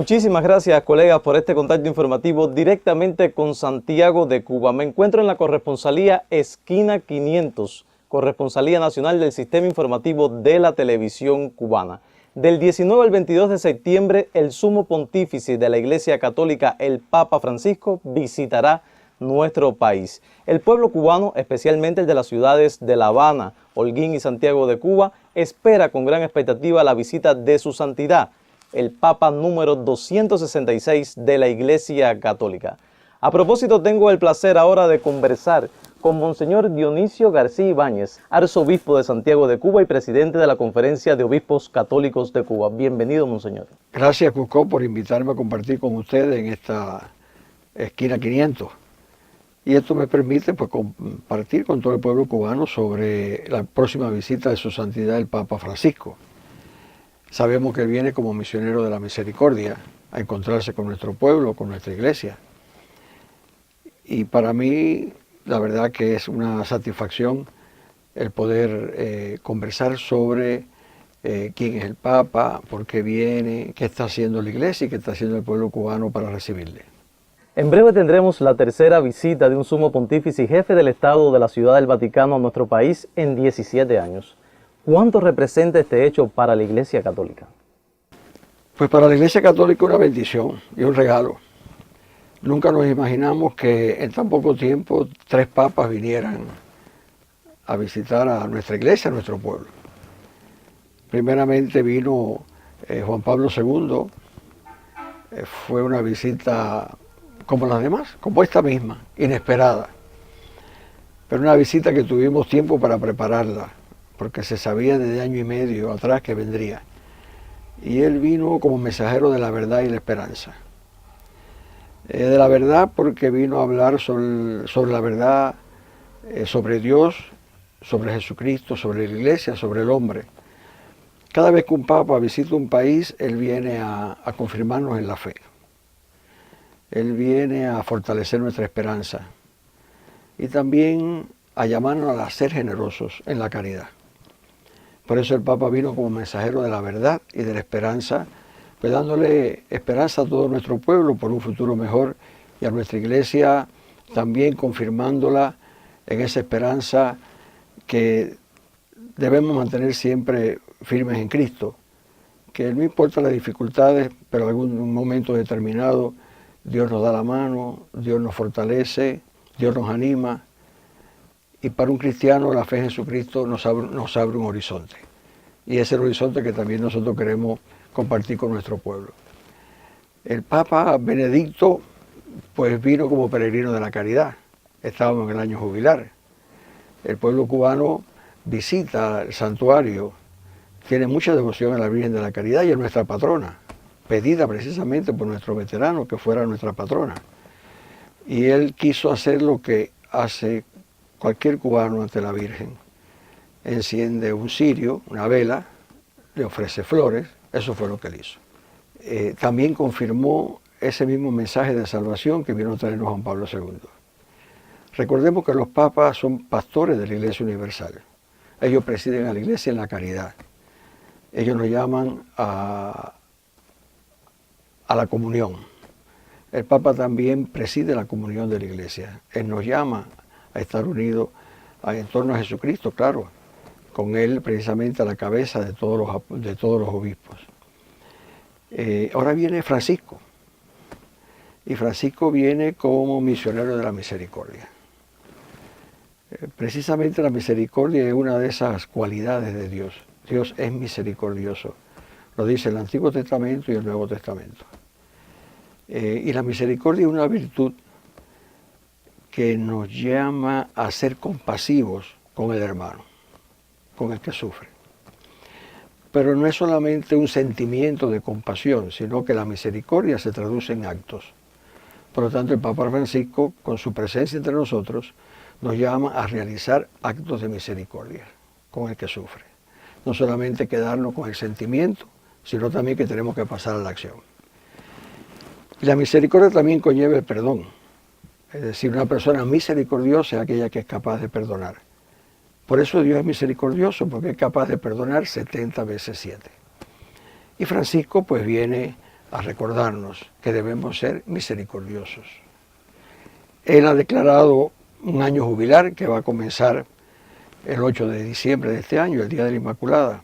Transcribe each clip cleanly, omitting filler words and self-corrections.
Muchísimas gracias, colegas, por este contacto informativo directamente con Santiago de Cuba. Me encuentro en la corresponsalía Esquina 500, corresponsalía nacional del Sistema Informativo de la Televisión Cubana. Del 19 al 22 de septiembre, el Sumo Pontífice de la Iglesia Católica, el Papa Francisco, visitará nuestro país. El pueblo cubano, especialmente el de las ciudades de La Habana, Holguín y Santiago de Cuba, espera con gran expectativa la visita de su santidad, el Papa número 266 de la Iglesia Católica. A propósito, tengo el placer ahora de conversar con Monseñor Dionisio García Ibáñez, arzobispo de Santiago de Cuba y presidente de la Conferencia de Obispos Católicos de Cuba. Bienvenido, Monseñor. Gracias, Cusco, por invitarme a compartir con ustedes en esta Esquina 500. Y esto me permite compartir con todo el pueblo cubano sobre la próxima visita de su santidad el Papa Francisco. Sabemos que él viene como misionero de la misericordia a encontrarse con nuestro pueblo, con nuestra iglesia. Y para mí, la verdad que es una satisfacción el poder conversar sobre quién es el Papa, por qué viene, qué está haciendo la iglesia y qué está haciendo el pueblo cubano para recibirle. En breve tendremos la tercera visita de un sumo pontífice y jefe del Estado de la Ciudad del Vaticano a nuestro país en 17 años. ¿Cuánto representa este hecho para la Iglesia Católica? Pues para la Iglesia Católica una bendición y un regalo. Nunca nos imaginamos que en tan poco tiempo 3 papas vinieran a visitar a nuestra iglesia, a nuestro pueblo. Primeramente vino Juan Pablo II, fue una visita como las demás, como esta misma, inesperada. Pero una visita que tuvimos tiempo para prepararla, porque se sabía desde año y medio atrás que vendría. Y él vino como mensajero de la verdad y la esperanza. De la verdad porque vino a hablar sobre la verdad, sobre Dios, sobre Jesucristo, sobre la iglesia, sobre el hombre. Cada vez que un papa visita un país, él viene a confirmarnos en la fe. Él viene a fortalecer nuestra esperanza y también a llamarnos a ser generosos en la caridad. Por eso el Papa vino como mensajero de la verdad y de la esperanza, pues dándole esperanza a todo nuestro pueblo por un futuro mejor y a nuestra iglesia también confirmándola en esa esperanza que debemos mantener siempre firmes en Cristo, que no importa las dificultades, pero en algún momento determinado Dios nos da la mano, Dios nos fortalece, Dios nos anima. Y para un cristiano la fe en Jesucristo nos abre un horizonte. Y es el horizonte que también nosotros queremos compartir con nuestro pueblo. El Papa Benedicto pues vino como peregrino de la caridad. Estábamos en el año jubilar. El pueblo cubano visita el santuario, tiene mucha devoción a la Virgen de la Caridad y es nuestra patrona, pedida precisamente por nuestro veterano que fuera nuestra patrona. Y él quiso hacer lo que hace cualquier cubano ante la Virgen. Enciende un cirio, una vela, le ofrece flores, eso fue lo que él hizo. También confirmó ese mismo mensaje de salvación que vino a traernos Juan Pablo II. Recordemos que los papas son pastores de la Iglesia Universal. Ellos presiden a la Iglesia en la caridad. Ellos nos llaman a la comunión. El Papa también preside la comunión de la Iglesia. Él nos llama a estar unidos en torno a Jesucristo, claro, con Él precisamente a la cabeza de todos los obispos. Ahora viene Francisco, y Francisco viene como misionero de la misericordia. Precisamente la misericordia es una de esas cualidades de Dios. Dios es misericordioso, lo dice el Antiguo Testamento y el Nuevo Testamento. Y la misericordia es una virtud que nos llama a ser compasivos con el hermano, con el que sufre. Pero no es solamente un sentimiento de compasión, sino que la misericordia se traduce en actos. Por lo tanto, el Papa Francisco, con su presencia entre nosotros, nos llama a realizar actos de misericordia con el que sufre. No solamente quedarnos con el sentimiento, sino también que tenemos que pasar a la acción. Y la misericordia también conlleva el perdón. Es decir, una persona misericordiosa es aquella que es capaz de perdonar. Por eso Dios es misericordioso, porque es capaz de perdonar 70 veces 7. Y Francisco pues viene a recordarnos que debemos ser misericordiosos. Él ha declarado un año jubilar que va a comenzar el 8 de diciembre de este año, el Día de la Inmaculada,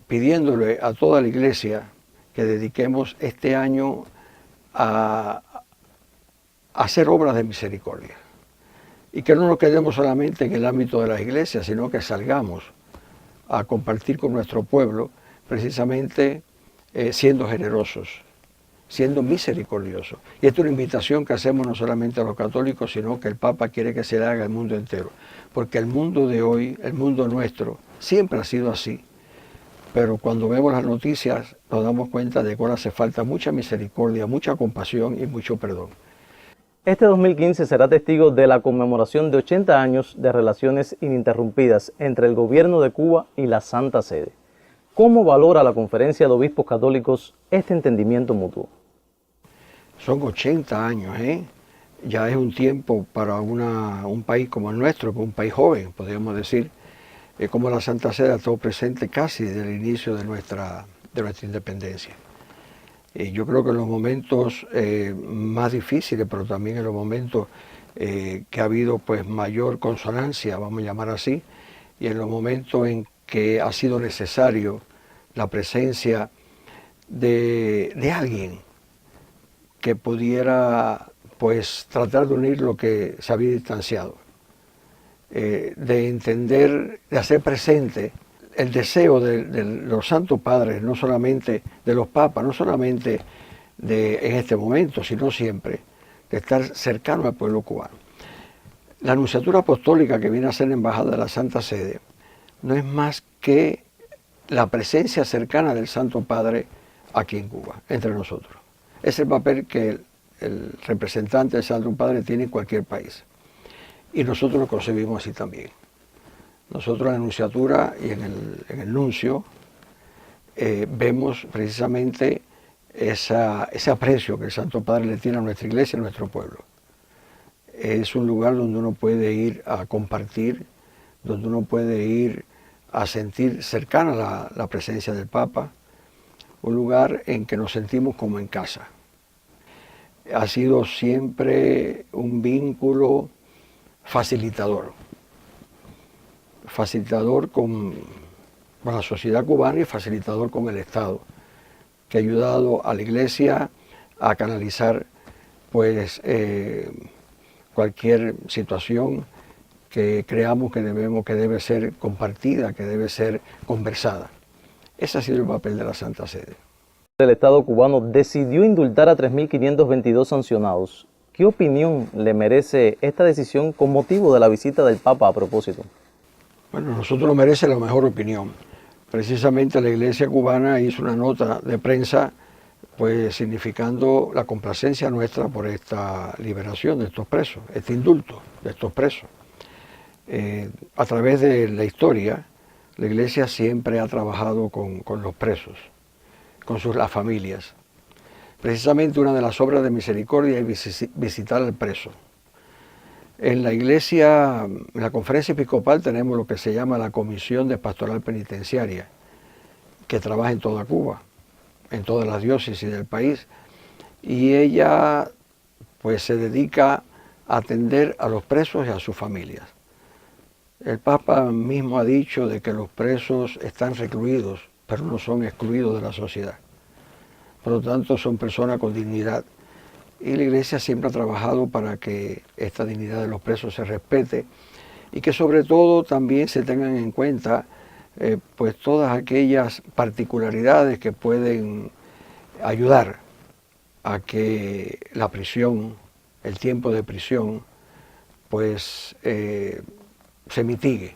pidiéndole a toda la Iglesia que dediquemos este año a hacer obras de misericordia y que no nos quedemos solamente en el ámbito de las iglesias, sino que salgamos a compartir con nuestro pueblo precisamente siendo generosos, siendo misericordiosos. Y esta es una invitación que hacemos no solamente a los católicos, sino que el Papa quiere que se le haga al mundo entero, porque el mundo de hoy, el mundo nuestro, siempre ha sido así. Pero cuando vemos las noticias nos damos cuenta de que ahora hace falta mucha misericordia, mucha compasión y mucho perdón. Este 2015 será testigo de la conmemoración de 80 años de relaciones ininterrumpidas entre el gobierno de Cuba y la Santa Sede. ¿Cómo valora la Conferencia de Obispos Católicos este entendimiento mutuo? Son 80 años, ¿eh? Ya es un tiempo para un país como el nuestro, que es un país joven, podríamos decir, como la Santa Sede ha estado presente casi desde el inicio de nuestra independencia. Yo creo que en los momentos más difíciles, pero también en los momentos que ha habido pues mayor consonancia, vamos a llamar así, y en los momentos en que ha sido necesario la presencia de alguien que pudiera pues tratar de unir lo que se había distanciado, de entender, de hacer presente el deseo de los santos padres, no solamente de los papas, no solamente en este momento, sino siempre, de estar cercano al pueblo cubano. La Nunciatura Apostólica que viene a ser la Embajada de la Santa Sede no es más que la presencia cercana del Santo Padre aquí en Cuba, entre nosotros. Es el papel que el representante del Santo Padre tiene en cualquier país. Y nosotros lo concebimos así también. Nosotros en la Nunciatura y en el Nuncio vemos precisamente ese aprecio que el Santo Padre le tiene a nuestra iglesia y a nuestro pueblo. Es un lugar donde uno puede ir a compartir, donde uno puede ir a sentir cercana la presencia del Papa, un lugar en que nos sentimos como en casa. Ha sido siempre un vínculo facilitador con la sociedad cubana y facilitador con el Estado, que ha ayudado a la Iglesia a canalizar pues cualquier situación que creamos que debe ser compartida, que debe ser conversada. Ese ha sido el papel de la Santa Sede. El Estado cubano decidió indultar a 3.522 sancionados. ¿Qué opinión le merece esta decisión con motivo de la visita del Papa a propósito? Bueno, nosotros nos merece la mejor opinión. Precisamente la Iglesia cubana hizo una nota de prensa pues significando la complacencia nuestra por esta liberación de estos presos, este indulto de estos presos. A través de la historia, la Iglesia siempre ha trabajado con los presos, con las familias. Precisamente una de las obras de misericordia es visitar al preso. En la Iglesia, en la Conferencia Episcopal, tenemos lo que se llama la Comisión de Pastoral Penitenciaria, que trabaja en toda Cuba, en todas las diócesis del país, y ella pues se dedica a atender a los presos y a sus familias. El Papa mismo ha dicho de que los presos están recluidos, pero no son excluidos de la sociedad. Por lo tanto, son personas con dignidad. Y la Iglesia siempre ha trabajado para que esta dignidad de los presos se respete y que sobre todo también se tengan en cuenta pues todas aquellas particularidades que pueden ayudar a que la prisión, el tiempo de prisión, pues se mitigue.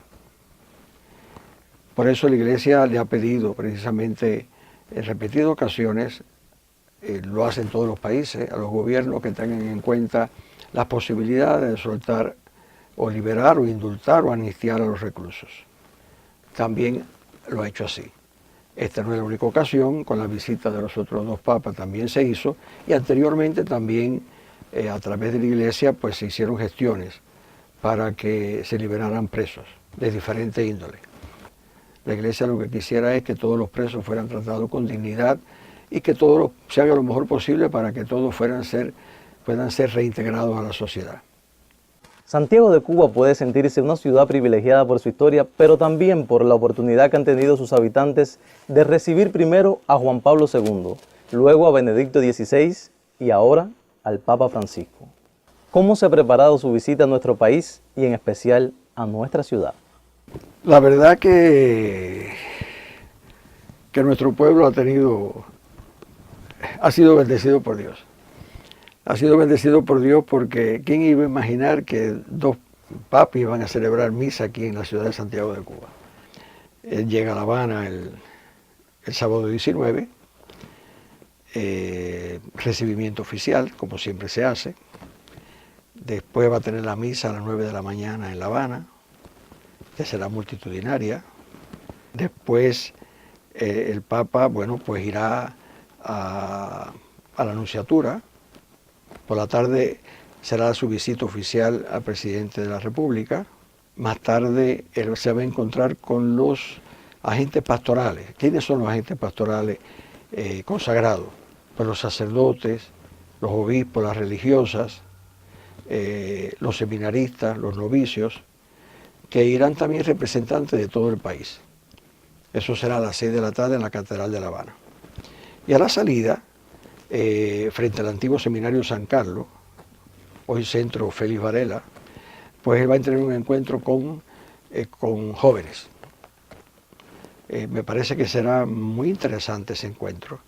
Por eso la Iglesia le ha pedido precisamente en repetidas ocasiones, lo hacen todos los países, a los gobiernos que tengan en cuenta las posibilidades de soltar o liberar o indultar o amnistiar a los reclusos. También lo ha hecho así. Esta no es la única ocasión, con la visita de los otros dos papas también se hizo, y anteriormente también a través de la Iglesia pues se hicieron gestiones para que se liberaran presos de diferente índole. La Iglesia lo que quisiera es que todos los presos fueran tratados con dignidad y que todo se haga lo mejor posible para que todos puedan ser reintegrados a la sociedad. Santiago de Cuba puede sentirse una ciudad privilegiada por su historia, pero también por la oportunidad que han tenido sus habitantes de recibir primero a Juan Pablo II, luego a Benedicto XVI y ahora al Papa Francisco. ¿Cómo se ha preparado su visita a nuestro país y en especial a nuestra ciudad? La verdad que nuestro pueblo ha sido bendecido por Dios. Ha sido bendecido por Dios porque ¿quién iba a imaginar que dos papas iban a celebrar misa aquí en la ciudad de Santiago de Cuba? Él llega a La Habana el sábado 19, recibimiento oficial, como siempre se hace. Después va a tener la misa a las 9 de la mañana en La Habana, que será multitudinaria. Después el Papa, bueno, pues irá a la Nunciatura. Por la tarde será su visita oficial al presidente de la República. Más tarde él se va a encontrar con los agentes pastorales. ¿Quiénes son los agentes pastorales consagrados? Pues los sacerdotes, los obispos, las religiosas, los seminaristas, los novicios, que irán también representantes de todo el país. Eso será a las 6 de la tarde en la Catedral de La Habana. Y a la salida, frente al antiguo seminario San Carlos, hoy Centro Félix Varela, pues él va a tener un encuentro con jóvenes. Me parece que será muy interesante ese encuentro,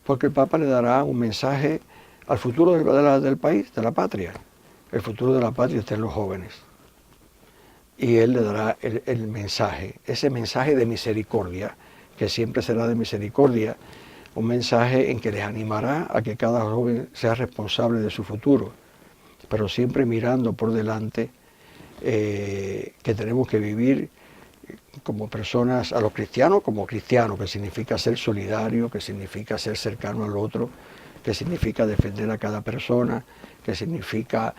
porque el Papa le dará un mensaje al futuro del país, de la patria. El futuro de la patria está en los jóvenes. Y él le dará el mensaje, ese mensaje de misericordia, que siempre será de misericordia, un mensaje en que les animará a que cada joven sea responsable de su futuro, pero siempre mirando por delante que tenemos que vivir como personas, a los cristianos como cristianos, que significa ser solidario, que significa ser cercano al otro, que significa defender a cada persona, que significa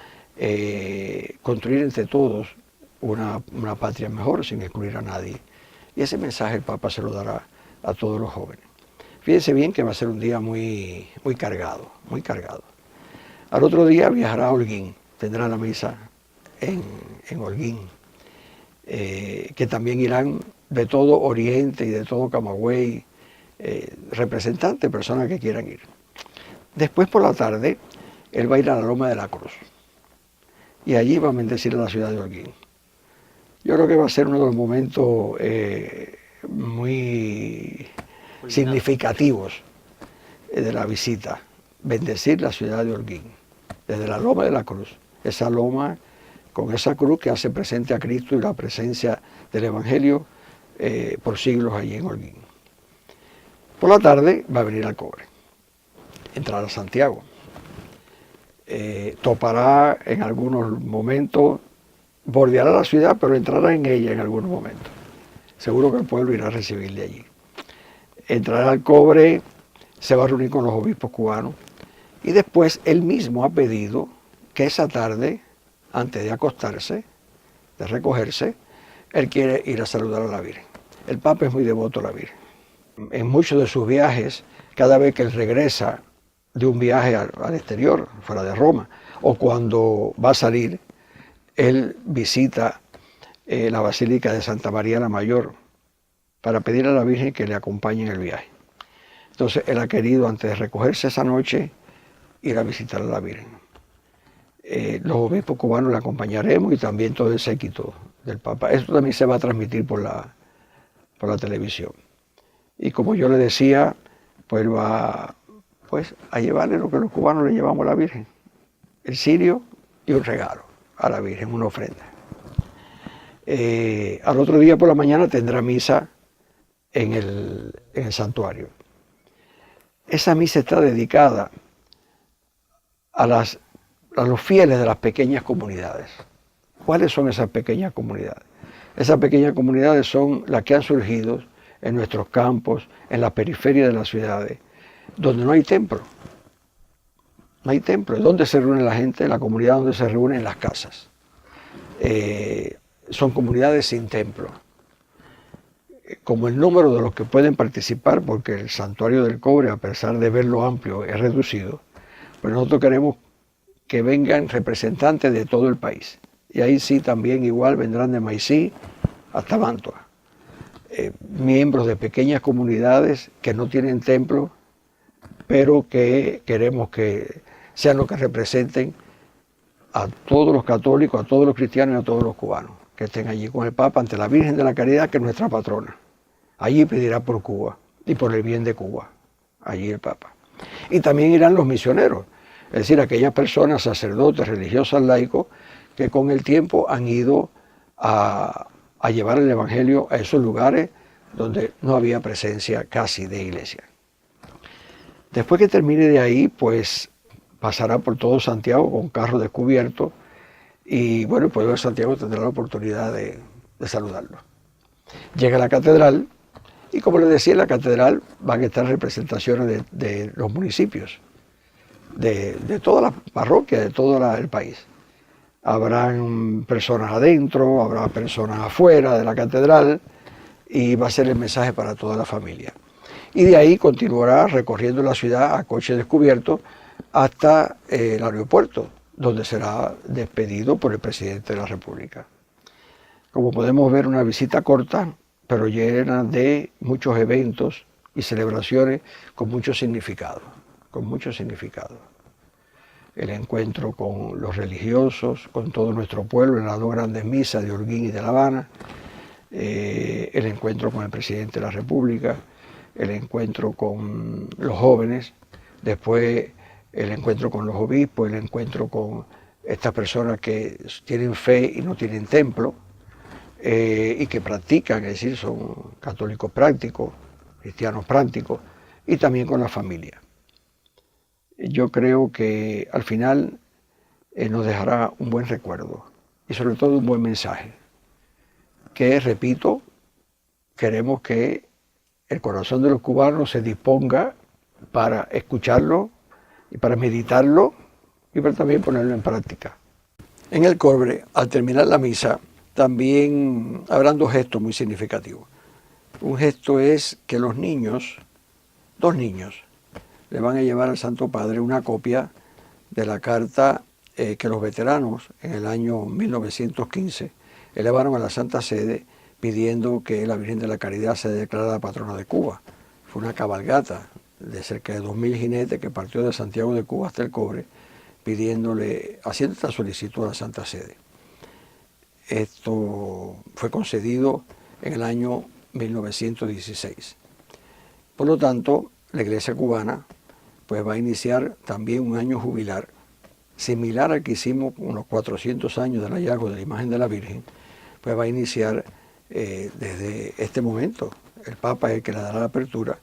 construir entre todos una patria mejor sin excluir a nadie. Y ese mensaje el Papa se lo dará a todos los jóvenes. Fíjense bien que va a ser un día muy cargado, muy cargado. Al otro día viajará a Holguín, tendrá la misa en Holguín, que también irán de todo Oriente y de todo Camagüey, representantes, personas que quieran ir. Después por la tarde, él va a ir a la Loma de la Cruz, y allí va a bendecir a la ciudad de Holguín. Yo creo que va a ser uno de los momentos muy significativos de la visita, bendecir la ciudad de Holguín, desde la Loma de la Cruz, esa loma con esa cruz que hace presente a Cristo y la presencia del Evangelio por siglos allí en Holguín. Por la tarde va a venir al Cobre, entrar a Santiago, topará en algunos momentos, bordeará la ciudad, pero entrará en ella en algunos momentos. Seguro que el pueblo irá a recibirle allí. Entrará al Cobre, se va a reunir con los obispos cubanos y después él mismo ha pedido que esa tarde, antes de acostarse, de recogerse, él quiere ir a saludar a la Virgen. El Papa es muy devoto a la Virgen. En muchos de sus viajes, cada vez que él regresa de un viaje al exterior, fuera de Roma, o cuando va a salir, él visita la Basílica de Santa María la Mayor para pedir a la Virgen que le acompañe en el viaje. Entonces él ha querido, antes de recogerse esa noche, ir a visitar a la Virgen. Los obispos cubanos le acompañaremos y también todo el séquito del Papa. Esto también se va a transmitir por la televisión. Y como yo le decía, pues va a llevarle lo que los cubanos le llevamos a la Virgen, el cirio y un regalo a la Virgen, una ofrenda. Al otro día por la mañana tendrá misa en el santuario. Esa misa está dedicada a los fieles de las pequeñas comunidades. ¿Cuáles son esas pequeñas comunidades? Esas pequeñas comunidades son las que han surgido en nuestros campos, en la periferia de las ciudades, donde no hay templo. No hay templo. ¿Dónde se reúne la gente? La comunidad donde se reúne en las casas. Son comunidades sin templo. como el número de los que pueden participar, porque el Santuario del Cobre, a pesar de verlo amplio, es reducido, pues nosotros queremos que vengan representantes de todo el país. Y ahí sí también igual vendrán de Maicí hasta Mantua. Miembros de pequeñas comunidades que no tienen templo, pero que queremos que sean los que representen a todos los católicos, a todos los cristianos y a todos los cubanos, que estén allí con el Papa ante la Virgen de la Caridad, que es nuestra patrona. Allí pedirá por Cuba y por el bien de Cuba, allí el Papa. Y también irán los misioneros, es decir, aquellas personas, sacerdotes, religiosas, laicos, que con el tiempo han ido a llevar el Evangelio a esos lugares donde no había presencia casi de iglesia. Después que termine de ahí, pues pasará por todo Santiago con carro descubierto y bueno, el pueblo de Santiago tendrá la oportunidad de saludarlo. Llega a la catedral y como les decía, en la catedral van a estar representaciones de los municipios, de todas las parroquias, de todo el país. Habrán personas adentro, habrá personas afuera de la catedral y va a ser el mensaje para toda la familia. Y de ahí continuará recorriendo la ciudad a coche descubierto hasta el aeropuerto, donde será despedido por el presidente de la República. Como podemos ver, una visita corta, pero llena de muchos eventos y celebraciones con mucho significado, El encuentro con los religiosos, con todo nuestro pueblo en las dos grandes misas de Holguín y de La Habana, el encuentro con el presidente de la República, el encuentro con los jóvenes, después el encuentro con los obispos, el encuentro con estas personas que tienen fe y no tienen templo, y que practican, es decir, son católicos prácticos, cristianos prácticos, y también con la familia. Yo creo que al final nos dejará un buen recuerdo y sobre todo un buen mensaje, que, repito, queremos que el corazón de los cubanos se disponga para escucharlo y para meditarlo y para también ponerlo en práctica. En el Cobre, al terminar la misa, también habrán dos gestos muy significativos. Un gesto es que los niños, dos niños, le van a llevar al Santo Padre una copia de la carta que los veteranos en el año 1915 elevaron a la Santa Sede pidiendo que la Virgen de la Caridad se declarara patrona de Cuba. Fue una cabalgata de cerca de 2.000 jinetes que partió de Santiago de Cuba hasta el Cobre haciendo esta solicitud a la Santa Sede. Esto fue concedido en el año 1916. Por lo tanto, la Iglesia cubana pues va a iniciar también un año jubilar, similar al que hicimos con los 400 años del hallazgo de la imagen de la Virgen, pues va a iniciar desde este momento. El Papa es el que le dará la apertura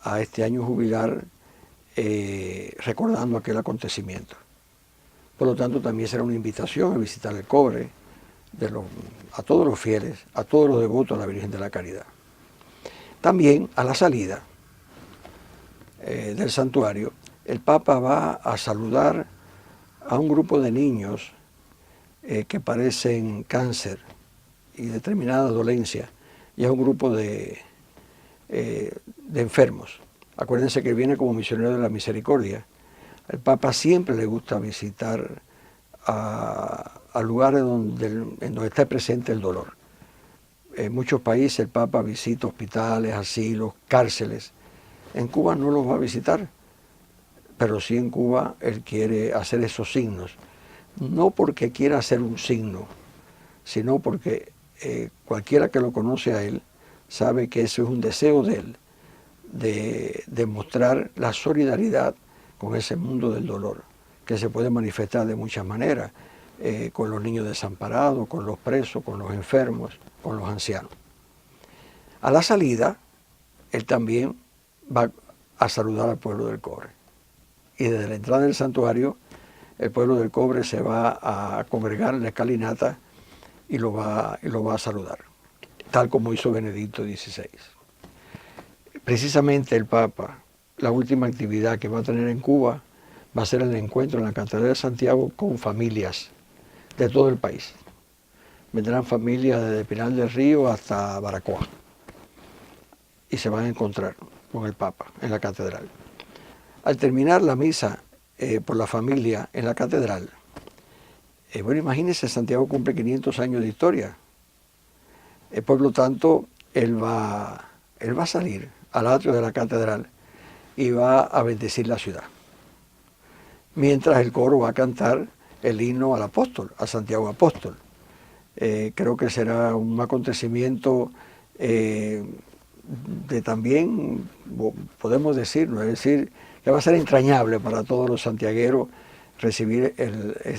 a este año jubilar recordando aquel acontecimiento. Por lo tanto, también será una invitación a visitar el Cobre a todos los fieles, a todos los devotos a la Virgen de la Caridad. También a la salida del santuario, el Papa va a saludar a un grupo de niños que padecen cáncer y determinada dolencia, y a un grupo de enfermos. Acuérdense que él viene como misionero de la misericordia. El Papa siempre le gusta visitar a lugares en donde está presente el dolor. En muchos países el Papa visita hospitales, asilos, cárceles. En Cuba no los va a visitar, pero sí en Cuba él quiere hacer esos signos. No porque quiera hacer un signo, sino porque cualquiera que lo conoce a él sabe que eso es un deseo de él, de demostrar la solidaridad con ese mundo del dolor, que se puede manifestar de muchas maneras, con los niños desamparados, con los presos, con los enfermos, con los ancianos. A la salida, él también va a saludar al pueblo del Cobre. Y desde la entrada del santuario, el pueblo del Cobre se va a congregar en la escalinata y lo va a saludar, tal como hizo Benedicto XVI. Precisamente el Papa, la última actividad que va a tener en Cuba va a ser el encuentro en la Catedral de Santiago con familias de todo el país. Vendrán familias desde Pinar del Río hasta Baracoa. y se van a encontrar con el Papa en la catedral. Al terminar la misa por la familia en la catedral, bueno, imagínense, Santiago cumple 500 años de historia. Por lo tanto, él va a salir al atrio de la catedral y va a bendecir la ciudad. Mientras el coro va a cantar el himno al apóstol, a Santiago Apóstol. Creo que será un acontecimiento de también, podemos decirlo, es decir, que va a ser entrañable para todos los santiagueros recibir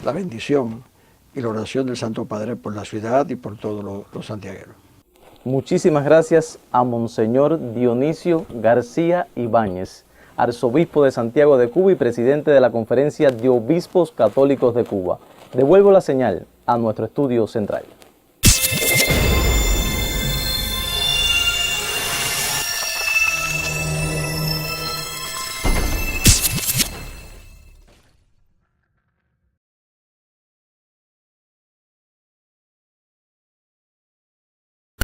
la bendición y la oración del Santo Padre por la ciudad y por todos los santiagueros. Muchísimas gracias a Monseñor Dionisio García Ibáñez, arzobispo de Santiago de Cuba y presidente de la Conferencia de Obispos Católicos de Cuba. Devuelvo la señal a nuestro estudio central.